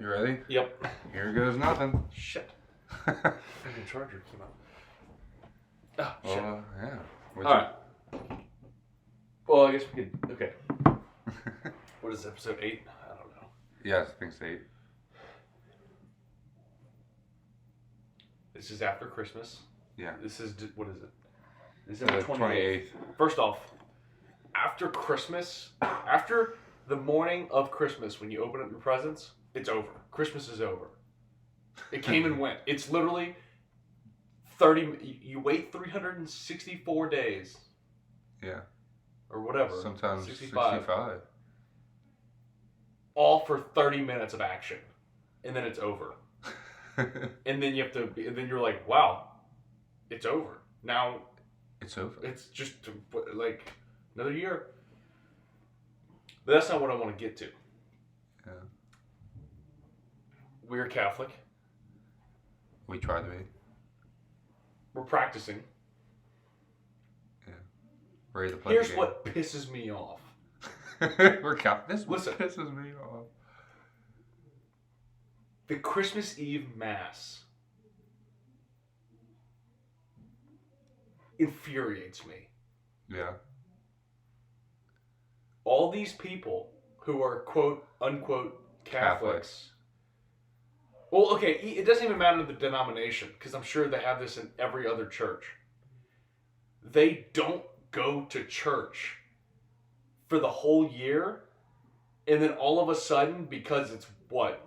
You ready? Yep. Here goes nothing. Shit. Fucking charger came out. Oh, shit. Yeah. Alright. Well, I guess we could... Okay. What is episode 8? I don't know. Yes, I think it's 8. This is after Christmas. Yeah. This is... What is it? December 28th. First off, after Christmas, after the morning of Christmas, when you open up your presents, it's over. Christmas is over. It came and went. It's literally 30... You wait 364 days. Yeah. Or whatever. Sometimes 65. All for 30 minutes of action. And then it's over. And then you have to... And then you're like, wow, it's over. Now... It's over. It's just like another year. But that's not what I want to get to. Yeah. We're Catholic. We try to be. We're practicing. Yeah. Ready to play Here's the game. what pisses me off. We're Catholic. This Listen. pisses me off. The Christmas Eve Mass infuriates me. Yeah. All these people who are quote unquote Catholics. Well, okay, it doesn't even matter the denomination because I'm sure they have this in every other church. They don't go to church for the whole year, and then all of a sudden, because it's what?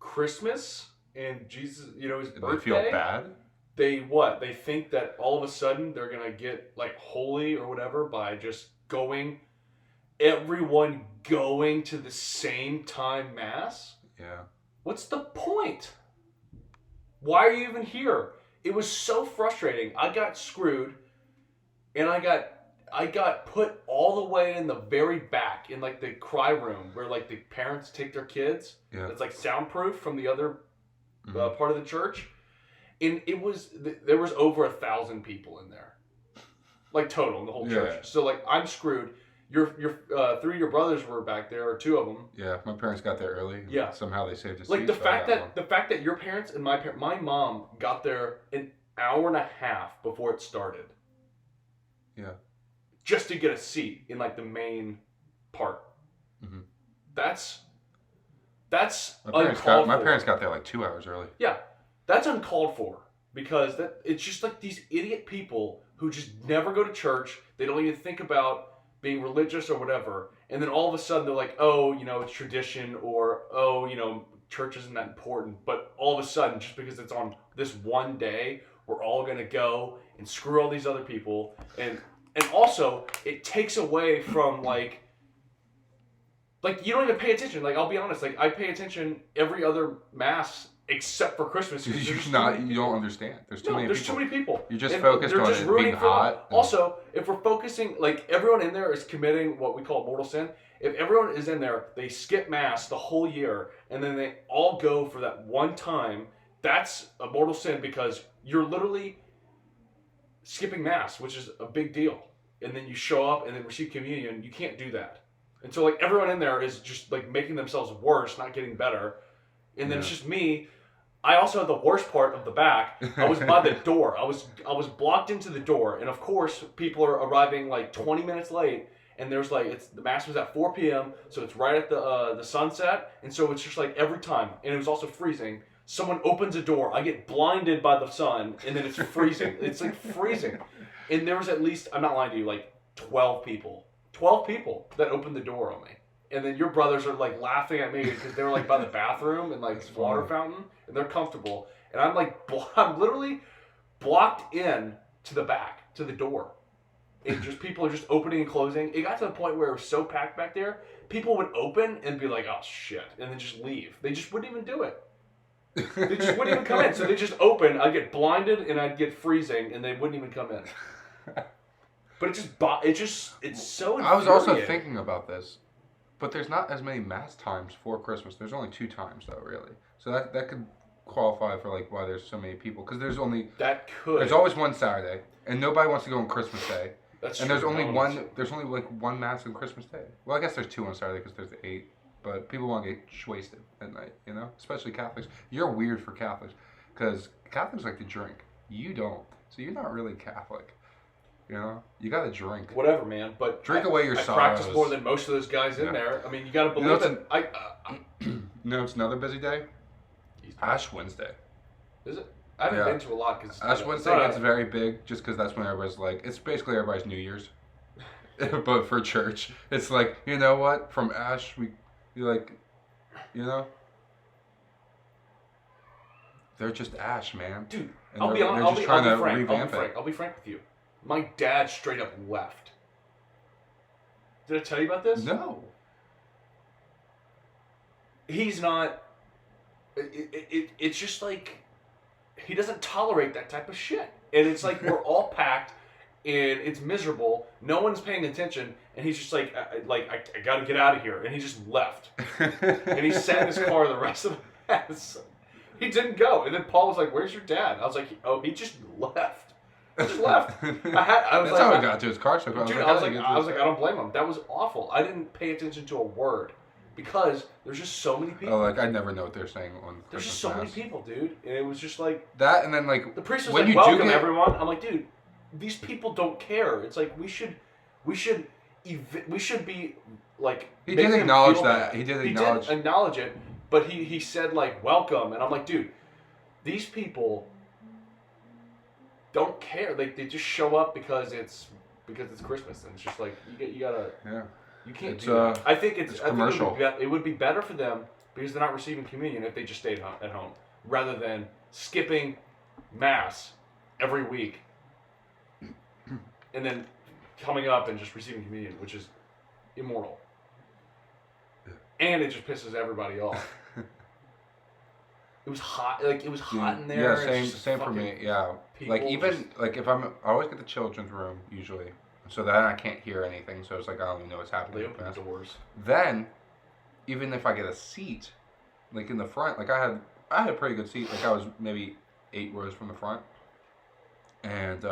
Christmas and Jesus, his birthday. They feel bad? They think that all of a sudden they're going to get like holy or whatever by just everyone going to the same time Mass? Yeah. What's the point? Why are you even here? It was so frustrating. I got screwed and I got put all the way in the very back in like the cry room where like the parents take their kids. Yeah. It's like soundproof from the other part of the church. And there was over 1,000 people in there, like total in the whole church. Yeah. So like I'm screwed. Your 3 of your brothers were back there, or 2 of them. Yeah, my parents got there early. Yeah. Somehow they saved us. Like the fact that your parents and my mom got there an hour and a half before it started. Yeah. Just to get a seat in like the main part. Mm-hmm. That's my uncalled parents for. got there like 2 hours early. Yeah, that's uncalled for because it's just like these idiot people who just never go to church. They don't even think about being religious or whatever, and then all of a sudden they're like, oh, it's tradition, or oh, church isn't that important. But all of a sudden, just because it's on this one day, we're all gonna go and screw all these other people, and also it takes away from like you don't even pay attention. Like I'll be honest, like I pay attention every other Mass except for Christmas. You don't understand. There's too many people. There's too many people. You're just focused on it being hot. Also, if we're focusing, like everyone in there is committing what we call mortal sin. If everyone is in there, they skip Mass the whole year, and then they all go for that one time. That's a mortal sin because you're literally skipping Mass, which is a big deal. And then you show up and then receive communion. You can't do that. And so like everyone in there is just like making themselves worse, not getting better. And then it's just me. I also had the worst part of the back. I was by the door. I was blocked into the door, and of course, people are arriving like 20 minutes late. And there's like the Mass was at 4 p.m., so it's right at the sunset, and so it's just like every time, and it was also freezing. Someone opens a door, I get blinded by the sun, and then it's freezing. It's like freezing, and there was at least, I'm not lying to you, like 12 people that opened the door on me. And then your brothers are like laughing at me because they were like by the bathroom and like water fountain, and they're comfortable. And I'm like, I'm literally blocked in to the back, to the door. And just people are just opening and closing. It got to the point where it was so packed back there, people would open and be like, oh shit, and then just leave. They just wouldn't even do it. They just wouldn't even come in. So they just open, I'd get blinded and I'd get freezing, and they wouldn't even come in. But it's so infuriating. I was also thinking about this. But there's not as many Mass times for Christmas. There's only 2 times though, really. So that could qualify for like why there's so many people. Because there's always one Saturday, and nobody wants to go on Christmas Day. That's and true. there's only one. There's only like one Mass on Christmas Day. Well, I guess there's 2 on Saturday because there's the 8. but people want to get wasted at night, you know? Especially Catholics. You're weird for Catholics, because Catholics like to drink. You don't. So you're not really Catholic. You know? You gotta drink. Whatever, man. But drink away your sorrows. I practice more than most of those guys in there. I mean, you gotta believe it. You know, it's another busy day? Ash Wednesday. Is it? I haven't been to a lot because Ash Wednesday gets very big, just because that's when everybody's like, it's basically everybody's New Year's. But for church, it's like, you know what? From Ash, you know, they're just Ash, man. Dude, and I'll be frank with you. My dad straight up left. Did I tell you about this? No. He's not. It's just like he doesn't tolerate that type of shit, and it's like we're all packed. And it's miserable. No one's paying attention, and he's just like I got to get out of here, and he just left. And he sat in his car the rest of the night. He didn't go, and then Paul was like, "Where's your dad?" I was like, "Oh, he just left. He just left." I was That's like, how he got to his car. So dude, I was like, I don't blame him. That was awful. I didn't pay attention to a word because there's just so many people. Oh, like I never know what they're saying on. There's just so many people, dude, and it was just like that, and then like the priest was like, "Welcome, everyone." I'm like, dude. These people don't care. It's like we should be like. He did acknowledge that. He did acknowledge it, but he said like welcome, and I'm like, dude, these people don't care. They just show up because it's Christmas, and it's just like you gotta. Yeah. You can't do that. I think it's commercial. It would be better for them because they're not receiving communion if they just stayed at home rather than skipping mass every week. And then coming up and just receiving communion, which is immoral. And it just pisses everybody off. It was hot. Like, it was hot in there. Yeah, same for me. Yeah. Like, even, like, if I always get the children's room, usually. So then I can't hear anything. So it's like, I don't even know what's happening. They open the doors. Then, even if I get a seat, like, in the front, like, I had a pretty good seat. Like, I was maybe 8 rows from the front. And,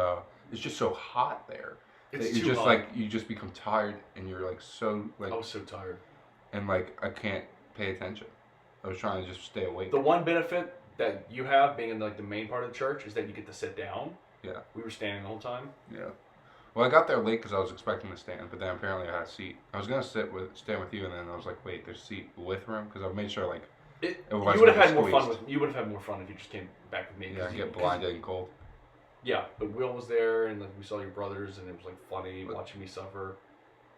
it's just so hot there. It's too hot. Like you just become tired and you're like so like. I was so tired. And like I can't pay attention. I was trying to just stay awake. The one benefit that you have being in like the main part of the church is that you get to sit down. Yeah. We were standing the whole time. Yeah. Well, I got there late because I was expecting to stand, but then apparently I had a seat. I was gonna stand with you, and then I was like, wait, there's a seat with room because I made sure like. You would have had more fun with. You would have had more fun if you just came back with me. Yeah, get blinded and cold. Yeah, but Will was there, and like we saw your brothers, and it was like funny watching me suffer,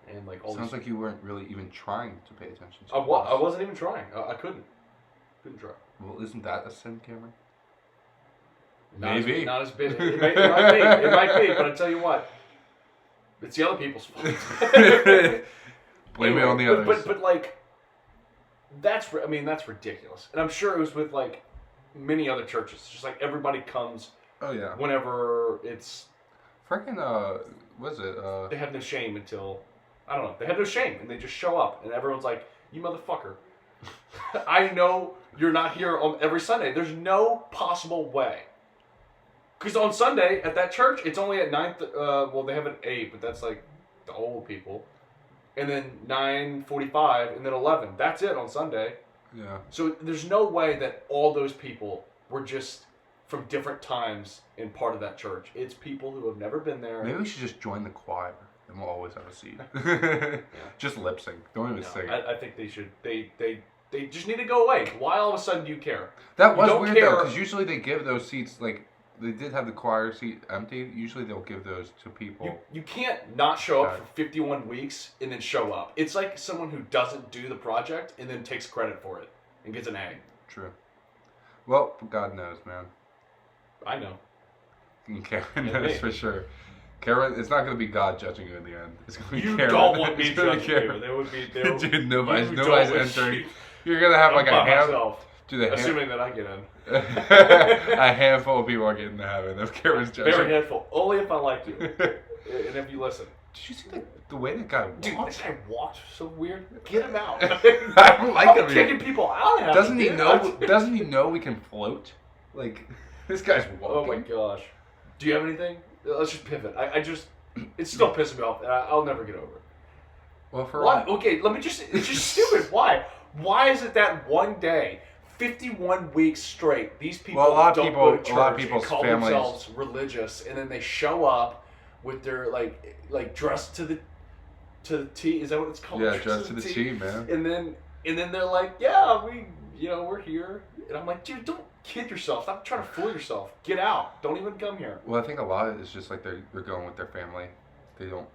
and like all. Sounds like you weren't really even trying to pay attention to. I wasn't even trying. I couldn't try. Well, isn't that a sin, Cameron? Maybe not as big. It might be. It might be, but I tell you what, it's the other people's fault. Blame it on the others. But like, that's ridiculous, and I'm sure it was with like many other churches. It's just like everybody comes. Oh yeah. Whenever it's freaking what is it? They have no shame until I don't know. They have no shame and they just show up and everyone's like, "You motherfucker." I know you're not here on every Sunday. There's no possible way. Cuz on Sunday at that church, it's only at 9 well, they have an 8, but that's like the old people. And then 9:45 and then 11. That's it on Sunday. Yeah. So there's no way that all those people were just from different times in part of that church. It's people who have never been there. Maybe we should just join the choir, and we'll always have a seat. Yeah. Just lip sync. Don't even sing. I think they should. They just need to go away. Why all of a sudden do you care? That was weird though, because usually they give those seats like they did have the choir seat empty. Usually they'll give those to people. You can't not show up for 51 weeks and then show up. It's like someone who doesn't do the project and then takes credit for it and gets an A. True. Well, God knows, man. I know. And Karen knows for sure. Karen, it's not going to be God judging you in the end. It's going to be you Karen. You don't want me judging you. There would be... Dude, nobody's entering. You're going to have like a handful... Assuming that I get in. A handful of people are getting to heaven if Karen's judging. Very handful. Only if I like you. And if you listen. Did you see the way that guy walked? Dude, this guy walked so weird. Get him out. I don't like him. I'm kicking people out. Doesn't he know we can float? Like... This guy's walking. Oh my gosh. Do you have anything? Let's just pivot. It's still pissing me off, and I'll never get over it. Well, for why? Okay, let me just. It's just stupid. Why? Why is it that one day, 51 weeks straight, these people Well, don't go to church and call families themselves religious, and then they show up with their like dressed to the T? Is that what it's called? Yeah, dressed to the T, man. And then they're like, yeah, we're here, and I'm like, dude, don't kid yourself. Stop trying to fool yourself. Get out. Don't even come here. Well, I think a lot of it is just like they're going with their family. They don't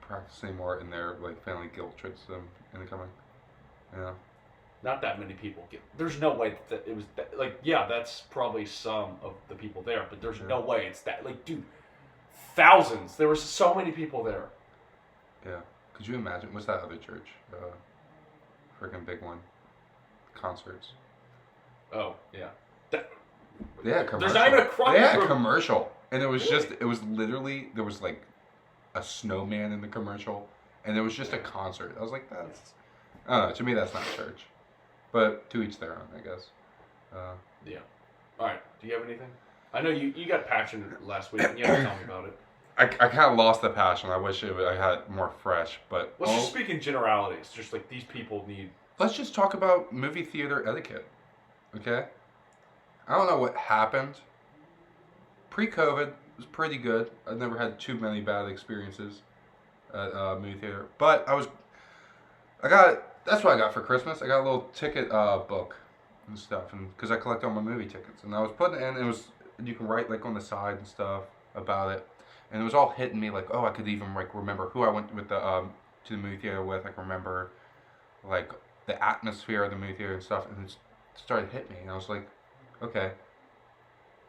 practice anymore, and their like family guilt trips them into coming. Yeah. Not that many people get. There's no way that it was that, like, yeah, that's probably some of the people there, but there's no way it's that, like, dude, thousands. There were so many people there. Yeah. Could you imagine? What's that other church? Freaking big one. Concerts. Oh yeah. They had a commercial. There's not even a crowd. They had a commercial, and it was literally there was like a snowman in the commercial, and it was just a concert. I was like, that's. I don't know. To me, that's not church. But to each their own, I guess. Yeah. All right. Do you have anything? I know you got passionate last week, and you have to tell me about it. I kind of lost the passion. I wish I had it more fresh. But let's just speak in generalities. Just like these people need. Let's just talk about movie theater etiquette. Okay? I don't know what happened. Pre-COVID, it was pretty good. I've never had too many bad experiences at movie theater. But that's what I got for Christmas. I got a little ticket book and stuff, and because I collect all my movie tickets, and I was putting it in. You can write like on the side and stuff about it, and it was all hitting me like, oh, I could even like remember who I went with to the movie theater with. I can remember like the atmosphere of the movie theater and stuff, and it started hitting me, and I was like, okay.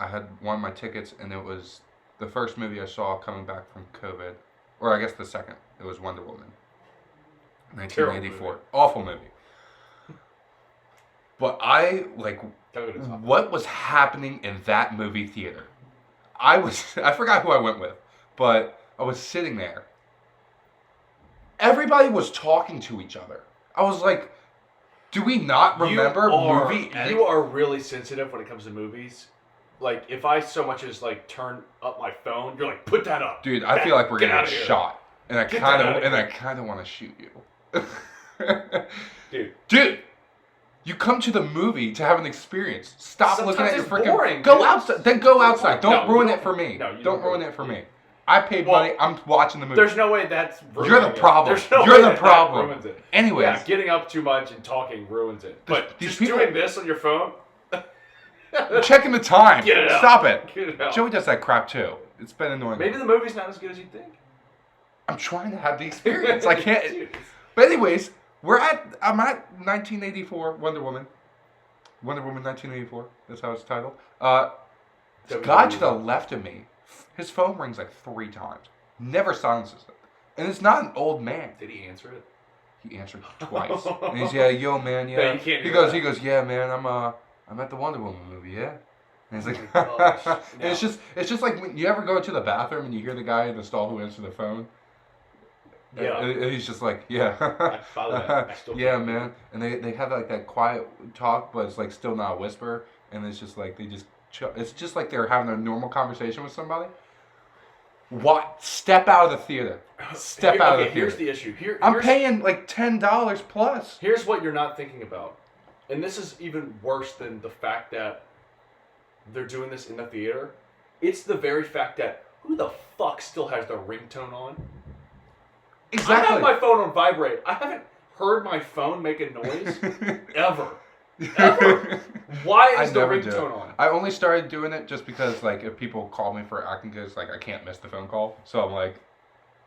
I had one of my tickets, and it was the first movie I saw coming back from COVID, or I guess the second. It was Wonder Woman. 1984. Awful movie. But what was happening in that movie theater? I forgot who I went with, but I was sitting there. Everybody was talking to each other. I was like, do we not remember movie? You are really sensitive when it comes to movies. Like, if I so much as like turn up my phone, you're like, put that up. Dude, I feel like we're gonna get shot. And I kinda wanna shoot you. Dude, you come to the movie to have an experience. Stop looking at your freaking. Boring, go outside. Then go outside. Don't ruin it for me. No, don't ruin it for me. I paid money. I'm watching the movie. There's no way that's. You're the problem. You're the problem. Ruins it. Anyways, yeah, getting up too much and talking ruins it. But just doing this on your phone. Checking the time. Get it out. Stop it. Get it out. Joey does that crap too. It's been annoying. Maybe the movie's not as good as you think. I'm trying to have the experience. I can't. But anyways, I'm at 1984 Wonder Woman. Wonder Woman 1984. That's how it's titled. This guy to the left of me, his phone rings like 3 times. Never silences it. And it's not an old man. Did he answer it? He answered twice. And he's yo man, yeah. No, you can't he goes, yeah man, I'm at the Wonder Woman movie, yeah. And he's like, and it's just like when you ever go to the bathroom and you hear the guy in the stall who answered the phone. Yeah. And he's just like, yeah. I follow that. Yeah, man. And they have like that quiet talk, but it's like still not a whisper. And it's just like it's just like they're having a normal conversation with somebody. What? Step out of the theater. Step out of the theater. Here's the issue. I'm paying like $10 plus. Here's what you're not thinking about. And this is even worse than the fact that they're doing this in the theater. It's the very fact that who the fuck still has their ringtone on? Exactly. I have my phone on vibrate. I haven't heard my phone make a noise ever. Ever. Why is the ringtone on? I only started doing it just because, like, if people call me for acting gigs, like, I can't miss the phone call. So I'm like,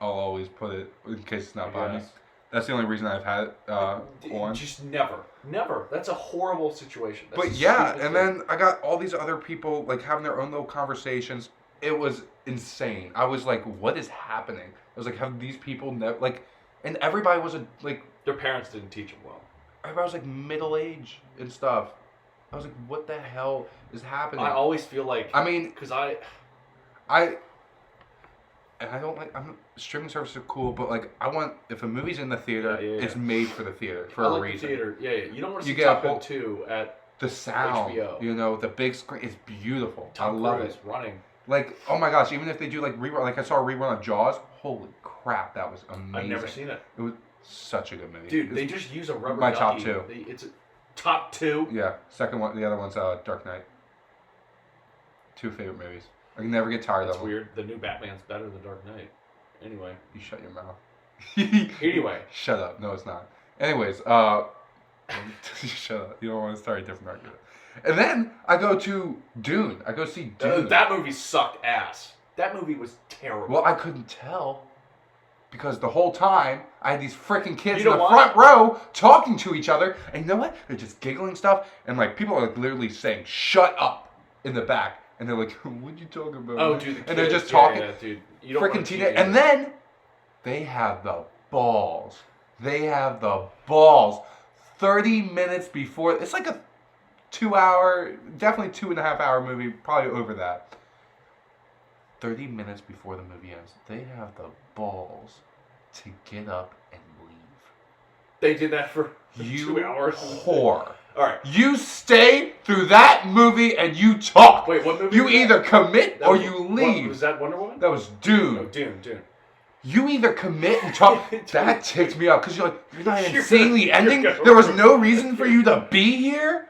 I'll always put it in case it's not by me. That's the only reason I've had it on. Just never. That's a horrible situation. But yeah, and then I got all these other people, like, having their own little conversations. It was insane. I was like, what is happening? I was like, have these people never, like, and everybody was, like... Their parents didn't teach them well. Everybody was, like, middle-aged and stuff. I was like, what the hell is happening? I always feel like... I mean... Because And I don't like... streaming services are cool, but, like, I want... If a movie's in the theater, it's made for the theater, for a reason. The theater. Yeah. You don't want to see Top Gun 2 at the sound, HBO. You know, the big screen is beautiful. Tom I love Cruise it. running. Like, oh my gosh, even if they do, like, rerun... Like, I saw a rerun of Jaws. Holy crap, that was amazing. I've never seen it. Such a good movie. Dude, they just use a rubber my ducky. top two. It's a top two? Yeah. Second one, the other one's Dark Knight. 2 favorite movies. I can never get tired of them. That's weird. The new Batman's better than Dark Knight. Anyway. You shut your mouth. Anyway. Shut up. No, it's not. Anyways, shut up. You don't want to start a different argument. And then I go to Dune. I go see Dune. That movie sucked ass. That movie was terrible. Well, I couldn't tell. Because the whole time, I had these freaking kids You know in the why? front row talking to each other. And you know what? They're just giggling stuff. And like people are like, literally saying, shut up in the back. And they're like, what'd you talk about? Oh, dude, the kids. And they're just talking. Yeah, dude. You don't freaking teenage. And then they have the balls. 30 minutes before. It's like a 2 hour, definitely 2.5 hour movie. Probably over that. 30 minutes before the movie ends, they have the balls to get up and leave. They did that for 2 hours? Whore. Alright. You stay through that movie and you talk. Wait, what movie? You either commit or you leave. Was that Wonder Woman? That was Dune. No, Dune. You either commit and talk. That ticked me off because you're like, you're not insanely ending. You're There was no reason for you to be here.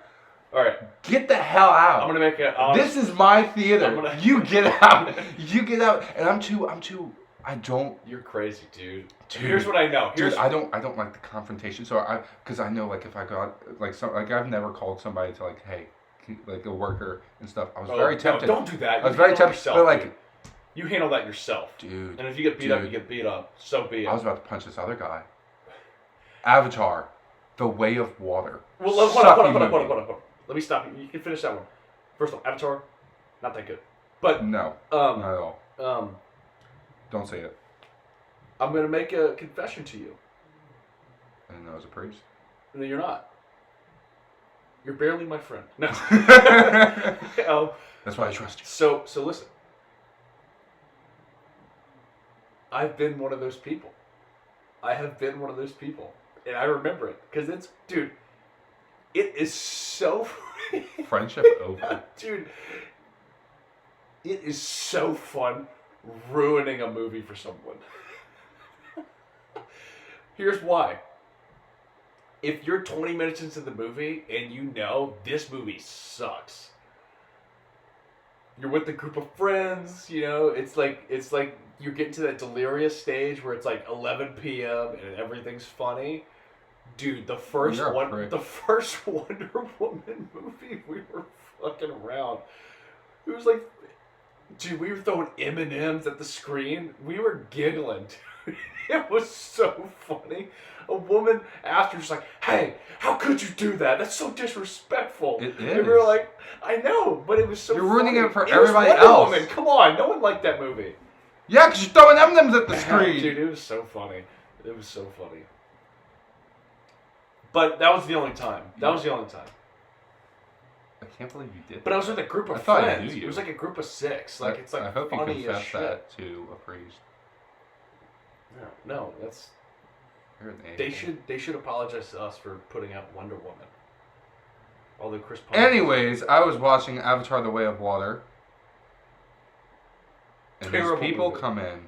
All right. Get the hell out. I'm gonna make it. This is my theater. You get out. You get out. And I'm too. I don't. You're crazy, dude. Here's what I know. I don't like the confrontation. So because I know like if I got I've never called somebody to like, hey, like a worker and stuff. I was very tempted. No, don't do that. I was very tempted. But like, dude. You handle that yourself, dude. And if you get beat up, you get beat up. So be it. I was about to punch this other guy. Avatar, The Way of Water. Well, hold on. Let me stop you. You can finish that one. First of all, Avatar, not that good. But no, not at all. Don't say it. I'm gonna make a confession to you. I didn't know I was a priest. No, you're not. You're barely my friend. No. That's why I trust you. So listen. I've been one of those people. I have been one of those people. And I remember it. Because it's, dude, it is so... Friendship over. Dude, it is so fun ruining a movie for someone. Here's why. If you're 20 minutes into the movie and you know this movie sucks, you're with a group of friends, you know, it's like you're getting to that delirious stage where it's like 11 p.m. and everything's funny. Dude, the first Wonder Woman movie, we were fucking around. It was like, dude, we were throwing M&Ms at the screen. We were giggling, dude. It was so funny. A woman after was like, hey, how could you do that? That's so disrespectful. It is. And we were like, I know, but it was so You're ruining funny. it for everybody else. Woman. Come on, no one liked that movie. Yeah, because you're throwing M&Ms at the screen. Dude, it was so funny. It was so funny. But that was the only time. I can't believe you did. But I was with a group of I thought friends. I knew you. It was like a group of 6. Like it's like I hope you funny as confess shit. that to a priest. No, that's. You're an They should apologize to us for putting out Wonder Woman. Although Chris. Anyways, I was watching Avatar: The Way of Water, and these people come in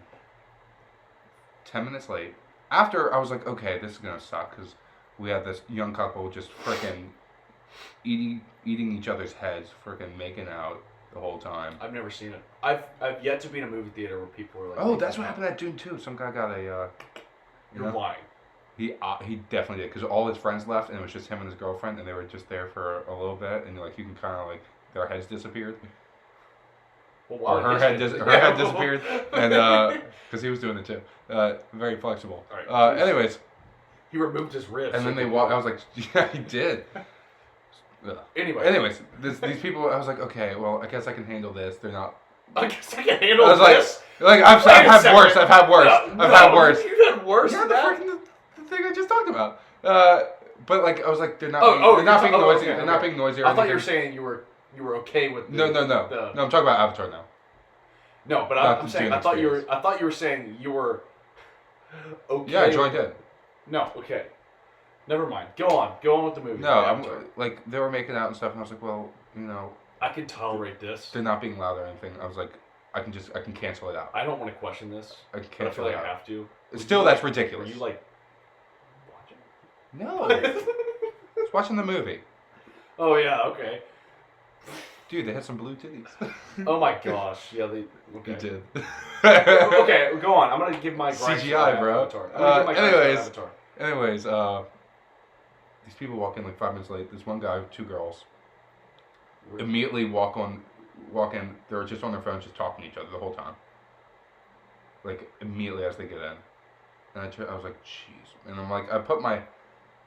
10 minutes late. After I was like, okay, this is gonna suck because we had this young couple just freaking eating each other's heads, freaking making out the whole time. I've never seen it. I've yet to be in a movie theater where people were like. Oh, that's what happened at Dune 2. Some guy got a. You're lying. He definitely did because all his friends left and it was just him and his girlfriend and they were just there for a little bit and like you can kind of like their heads disappeared. Well, or her head disappeared and because he was doing it too. Very flexible. All right. Anyways, he removed his ribs. And then they walked. I was like, yeah, he did. Anyways, these people. I was like, okay, well, I guess I can handle this. They're not. I guess I can handle this. Like I've had worse. I've had worse. I've had worse. You've had worse. Yeah, the thing I just talked about. But like I was like, they're not. They're not being noisy. They're not being noisy. I thought you were saying you were okay with. No. No, I'm talking about Avatar now. No, but I'm saying I thought you were saying you were okay. Yeah, I joined in. No, okay. Never mind. Go on with the movie. No, I'm like they were making out and stuff, and I was like, well, you know, I can tolerate this. They're not being loud or anything. I was like, I can cancel it out. I don't want to question this. I can cancel I feel like it out. I have to. Still, that's ridiculous. Were you like No. It's watching the movie. Oh, yeah, okay. Dude, they had some blue titties. Oh my gosh. Yeah, they... Okay. You did. Okay, go on. I'm going to give my CGI, bro. Anyways, these people walk in like 5 minutes late. This one guy, 2 girls, immediately walk in. They're just on their phones, just talking to each other the whole time. Like, immediately as they get in. And I was like, jeez. And I'm like, I put my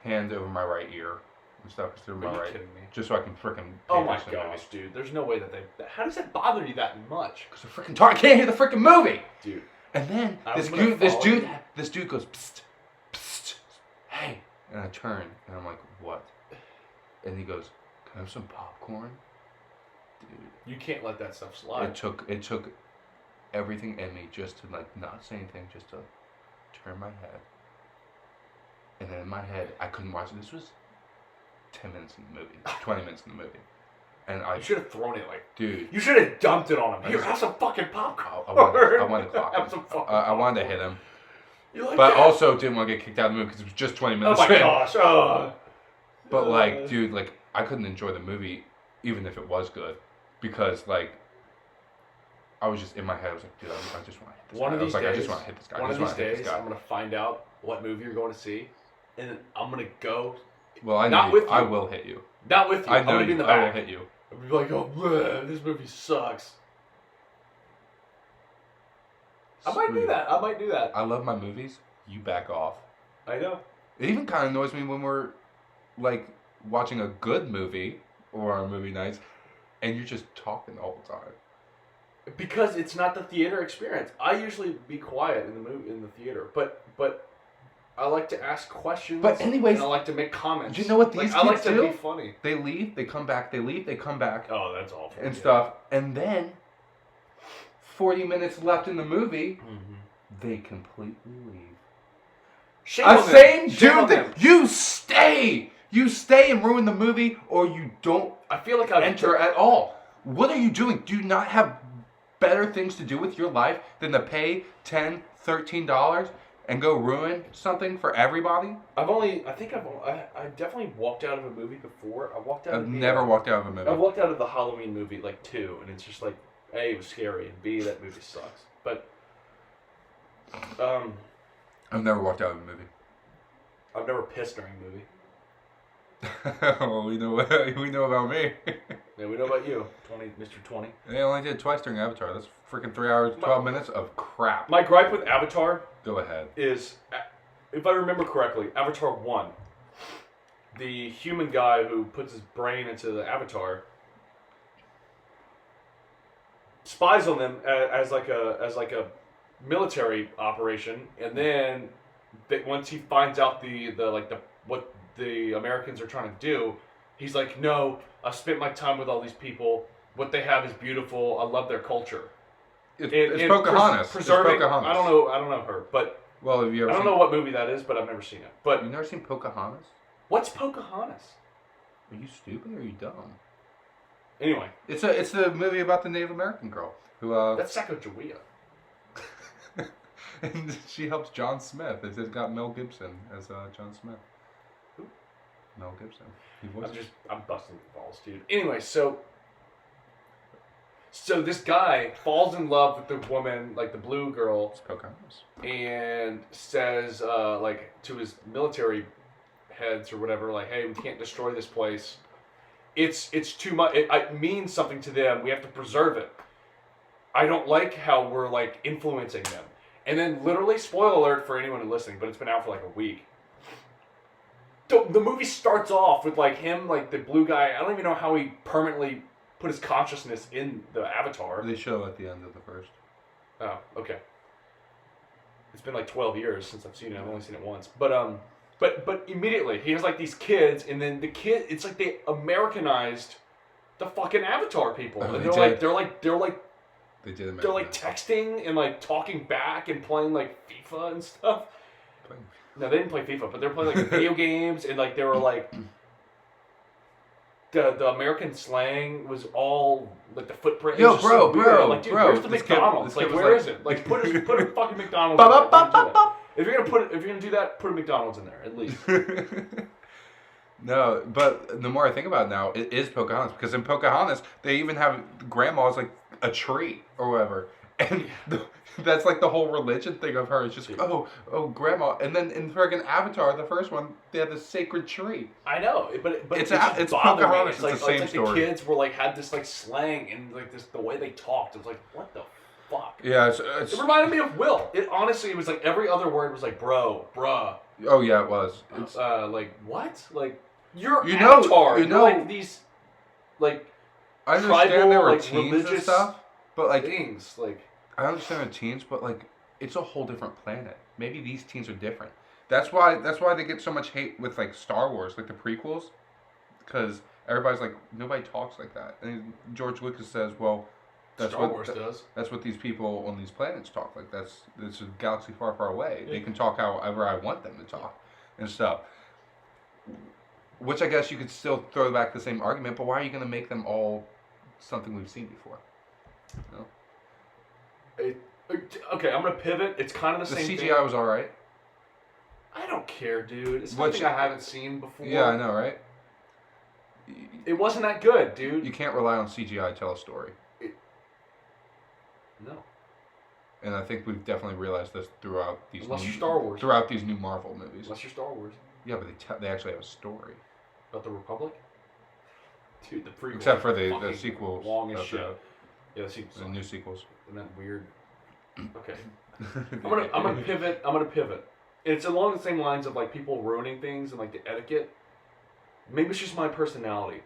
hand over my right ear and stuff, because they're my right. Kidding me? Just so I can freaking. Oh my gosh, dude! There's no way that they. How does that bother you that much? Because they're freaking talking. I can't hear the freaking movie, dude. And then this dude goes, psst, psst, hey, and I turn and I'm like, what? And he goes, can I have some popcorn, dude? You can't let that stuff slide. It took everything in me just to like not say anything, just to turn my head. And then in my head, I couldn't watch it. This was 10 minutes in the movie, 20 minutes in the movie. And you should have thrown it, like, dude. You should have dumped it on him. Here, have some fucking popcorn. I wanted to clock him. I wanted to hit him. But also didn't want to get kicked out of the movie because it was just 20 minutes. Oh my gosh. But like, dude, like, I couldn't enjoy the movie even if it was good, because like, I was just in my head. I was like, dude, I just want to hit this guy. I just want to hit this guy. One of these days, I'm gonna find out what movie you're going to see, and then I'm gonna go. Well, I will hit you. Not with you. I know I'm gonna be in the back. I will hit you. I'll be like, oh, bleh, this movie sucks. I might do that. I love my movies. You back off. I know. It even kind of annoys me when we're like watching a good movie or our movie nights, and you're just talking the whole time. Because it's not the theater experience. I usually be quiet in the theater, but I like to ask questions. But anyways, and I like to make comments. Do you know what these kids do? I like to be funny. They leave, they come back, they leave, they come back. Oh, that's awful. And stuff. And then 40 minutes left in the movie, they completely leave. Same dude. You stay and ruin the movie, or you don't. I feel like enter at all. What are you doing? Do you not have better things to do with your life than to pay $10, $13 and go ruin something for everybody? I've definitely walked out of a movie before. I've never walked out of a movie. I've walked out of the Halloween movie like 2, and it's just like, A, it was scary, and B, that movie sucks. But I've never walked out of a movie. I've never pissed during a movie. Well, we know about me. Yeah, we know about you, Mr. 20. They only did it twice during Avatar. That's freaking 3 hours, 12 minutes of crap. My gripe with Avatar... Go ahead. ...is, if I remember correctly, Avatar 1, the human guy who puts his brain into the Avatar spies on them as like a military operation, and then once he finds out what the Americans are trying to do, he's like, no, I've spent my time with all these people. What they have is beautiful. I love their culture. It's Pocahontas. Preserving. It's Pocahontas. I don't know her, but well, have you ever? I don't know what movie that is, but I've never seen it. But you've never seen Pocahontas? What's Pocahontas? Are you stupid or are you dumb? Anyway, it's the movie about the Native American girl who. That's Sacagawea. And she helps John Smith. It's got Mel Gibson as John Smith. Who? Mel Gibson. I'm busting the balls, dude. Anyway, so this guy falls in love with the woman, like the blue girl. It's Pocahontas. And says, like, to his military heads or whatever, like, hey, we can't destroy this place. It's too much. It means something to them. We have to preserve it. I don't like how we're, like, influencing them. And then, literally, spoiler alert for anyone listening, but it's been out for like a week. The movie starts off with like him, like the blue guy. I don't even know how he permanently put his consciousness in the Avatar. They show at the end of the first. Oh, okay. It's been like 12 years since I've seen it. I've only seen it once. But immediately he has like these kids, and then it's like they Americanized the fucking Avatar people, and they're like. They did. They're like texting and like talking back and playing like FIFA and stuff. No, they didn't play FIFA, but they were playing like video games, and like they were like the American slang was all like the footprint. Yo, bro, like, dude, where's the McDonald's? Like, where is it? Like, put a fucking McDonald's. If you're gonna do that, put a McDonald's in there at least. No, but the more I think about it now, it is Pocahontas because in Pocahontas they even have grandma as like a tree or whatever, and that's like the whole religion thing of her. It's just oh grandma, and then in friggin' Avatar, the first one, they had this sacred tree. I know, but it's Pocahontas. It's the same like story. The kids were like had this like slang and like this the way they talked. It was like what the fuck. Yeah, it reminded me of Will. It honestly, it was like every other word was like bro, bruh. Oh yeah, it was. It's like what? Like you're Avatar. You're like these like I understand tribal, there were like, teens and stuff, but like things like I understand the teens, but like it's a whole different planet. Maybe these teens are different. That's why they get so much hate with like Star Wars, like the prequels, because everybody's like nobody talks like that. And George Lucas says, well. Star Wars does. That's what these people on these planets talk like. This is a galaxy far, far away. Yeah. They can talk however I want them to talk and stuff. Which I guess you could still throw back the same argument, but why are you going to make them all something we've seen before? No? Okay, I'm going to pivot. It's kind of the same thing. The CGI was alright. I don't care, dude. It's something I haven't seen before. Yeah, I know, right? It wasn't that good, dude. You can't rely on CGI to tell a story. No. And I think we've definitely realized this throughout these Star Wars. Throughout these new Marvel movies. Unless you're Star Wars. Yeah, but they actually have a story. About the Republic? Dude, the prequels. Except for the sequels. Long as shit. Yeah, the sequels. The new sequels. Isn't that weird? Okay. I'm gonna pivot. It's along the same lines of like people ruining things and like the etiquette. Maybe it's just my personality.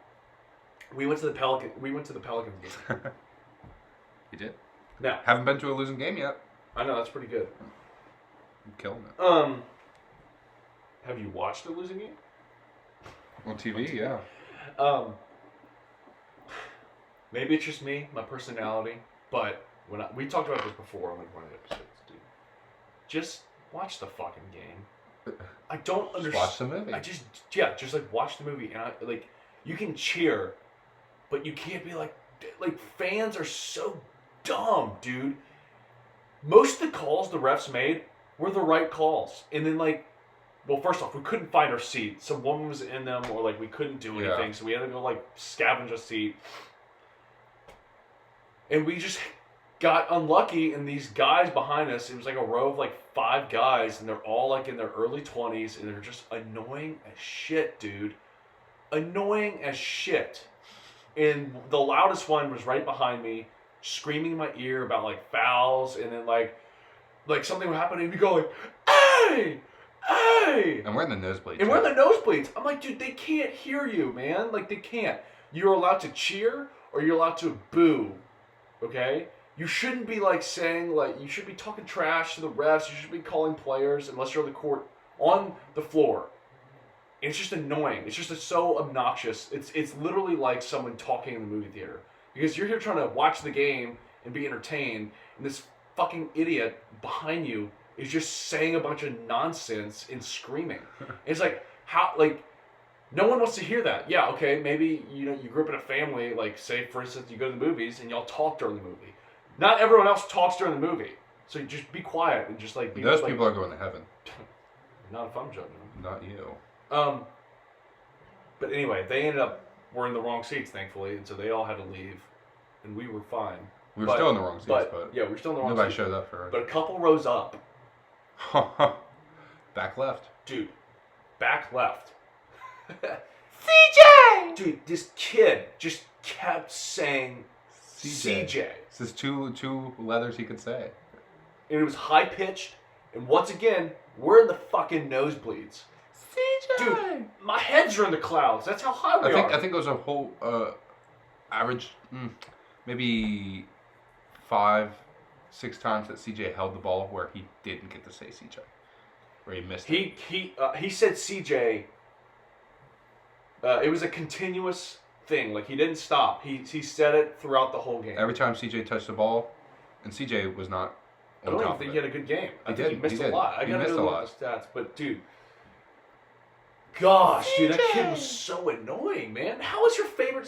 We went to the Pelicans game. You did? No. Haven't been to a losing game yet. I know, that's pretty good. I'm killing it. Have you watched a losing game? On TV, yeah. Maybe it's just me, my personality, but we talked about this before on like one of the episodes, dude. Just watch the fucking game. I don't understand. Watch the movie. Just like watch the movie, and like you can cheer, but you can't be like fans are so dumb, dude. Most of the calls the refs made were the right calls. And then well, first off, we couldn't find our seat. Some woman was in them or we couldn't do anything. So we had to go scavenge a seat. And we just got unlucky, and these guys behind us, it was like a row of 5 guys, and they're all in their early 20s, and they're just annoying as shit, dude. Annoying as shit. And the loudest one was right behind me, screaming in my ear about fouls, and then something would happen, and he'd go hey! Hey! And we're in the nosebleeds. And we're in the nosebleeds. I'm like, dude, they can't hear you, man. They can't. You're allowed to cheer, or you're allowed to boo. Okay? You shouldn't be saying, you should be talking trash to the refs, you should be calling players, unless you're on the court, on the floor. And it's just annoying. It's just so obnoxious. It's literally like someone talking in the movie theater. Because you're here trying to watch the game and be entertained, and this fucking idiot behind you is just saying a bunch of nonsense and screaming. It's how, no one wants to hear that. Yeah, okay, maybe, you grew up in a family, say, for instance, you go to the movies, and y'all talk during the movie. Not everyone else talks during the movie. So you just be quiet and just, be... Those people are going to heaven. Not if I'm judging them. Not you. But anyway, they ended up were in the wrong seats, thankfully, and so they all had to leave, and we were fine. We were still in the wrong seats, but yeah, we were still in the wrong nobody seats. Showed up for us. But a couple rows up. Back left. Dude, back left. CJ! Dude, this kid just kept saying CJ. This is two letters he could say. And it was high-pitched, and once again, we're in the fucking nosebleeds. CJ! Dude, my heads are in the clouds. That's how high we are. I think it was a whole average, maybe 5-6 times that CJ held the ball where he didn't get to say CJ, where he missed it. He said CJ. It was a continuous thing. He didn't stop. He said it throughout the whole game. Every time CJ touched the ball, and CJ was not. I don't even think he had a good game. I think he missed a lot. I gotta go look at the stats, but dude. Gosh, dude, that kid was so annoying, man. How was your favorite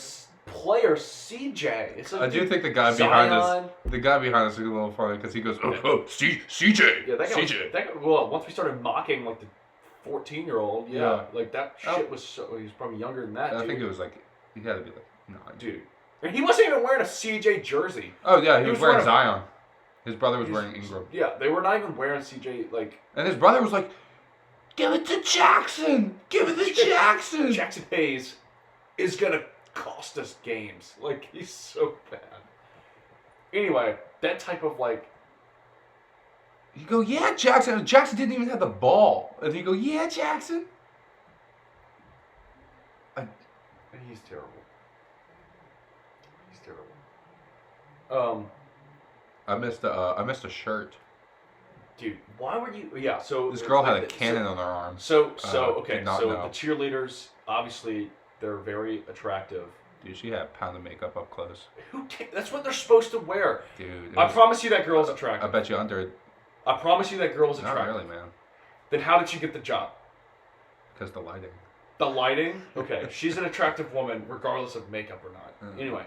player, CJ. It's like, I do think the guy behind us is a little funny because he goes, CJ. Yeah, that guy CJ. Well, once we started mocking like the 14-year-old, like that shit was so. He was probably younger than that. I think it was like he had to be like 9. Dude, and he wasn't even wearing a CJ jersey. Oh yeah, he was wearing Zion. His brother was wearing Ingram. Yeah, they were not even wearing CJ like. And his brother was like, "Give it to Jackson! Give it to Jackson!" Jackson Hayes is gonna cost us games. Like, he's so bad. Anyway, that type of like. You go, yeah, Jackson. Jackson didn't even have the ball. And you go, yeah, Jackson. He's terrible. He's terrible. I missed a shirt. Dude, why were you? Yeah, so this girl had a cannon on her arm. So the cheerleaders, obviously, they're very attractive. Dude, she had a pound of makeup up close. That's what they're supposed to wear. Dude, I promise you that girl's attractive. I bet you under. I promise you that girl's attractive. Not really, man. Then how did she get the job? Because the lighting. The lighting? Okay, she's an attractive woman, regardless of makeup or not. Anyway.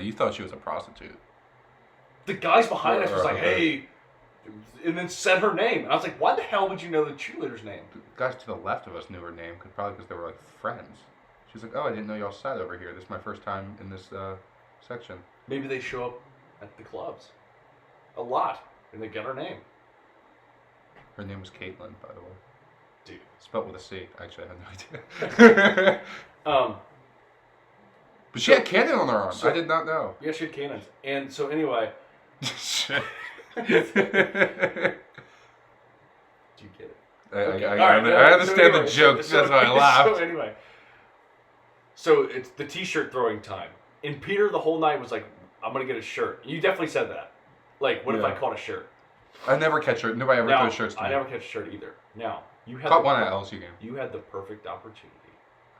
You thought she was a prostitute. The guys behind us was like, hey, and then said her name. And I was like, why the hell would you know the cheerleader's name? The guys to the left of us knew her name, probably because they were like friends. She's like, oh, I didn't know y'all sat over here. This is my first time in this section. Maybe they show up at the clubs. A lot. And they get her name. Her name was Caitlin, by the way. Dude. Spelled with a C. Actually, I had no idea. But she had cannon on her arm. I did not know. Yeah, she had cannons. And so anyway. Shit. Do you get it? I understand the joke. That's why I laughed. So anyway. So it's the t-shirt throwing time. And Peter the whole night was like, I'm going to get a shirt. You definitely said that. Like, what if I caught a shirt? I never catch shirt. Nobody ever throws shirts to me. I never catch a shirt either. Now, you had caught one at LSU game. You had the perfect opportunity.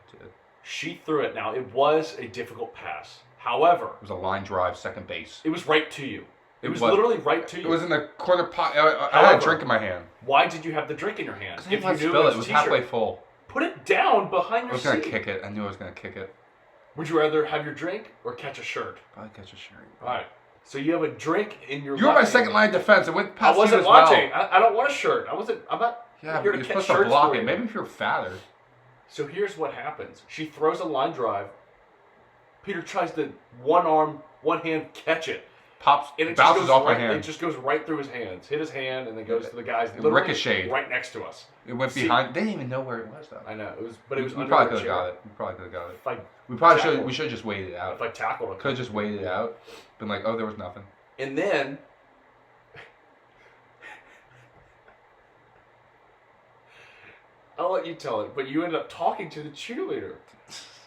I did. She threw it. Now, it was a difficult pass. However, it was a line drive, second base. It was right to you. It was literally right to you. It was in the corner pot. I had a drink in my hand. Why did you have the drink in your hand? If you knew it was halfway full. Put it down behind your seat. I was going to kick it. I knew I was going to kick it. Would you rather have your drink or catch a shirt? Probably catch a shirt. All right. So you have a drink in your. You were my second line of defense. It went past you as well. I wasn't watching. I don't want a shirt. I'm not. Yeah, but you're supposed to block it. Maybe if you're fatter. So here's what happens. She throws a line drive. Peter tries to one hand catch it. Pops, and it bounces off my hand. It just goes right through his hands. Hit his hand, and then goes to the guys. Ricocheted. Right next to us. It went behind. They didn't even know where it was, though. I know. But it was. We probably could have got it. We probably should. We should have just waited it out. If I tackled it, could have just waited it out. Been like, oh, there was nothing. And then. I'll let you tell it, but you ended up talking to the cheerleader,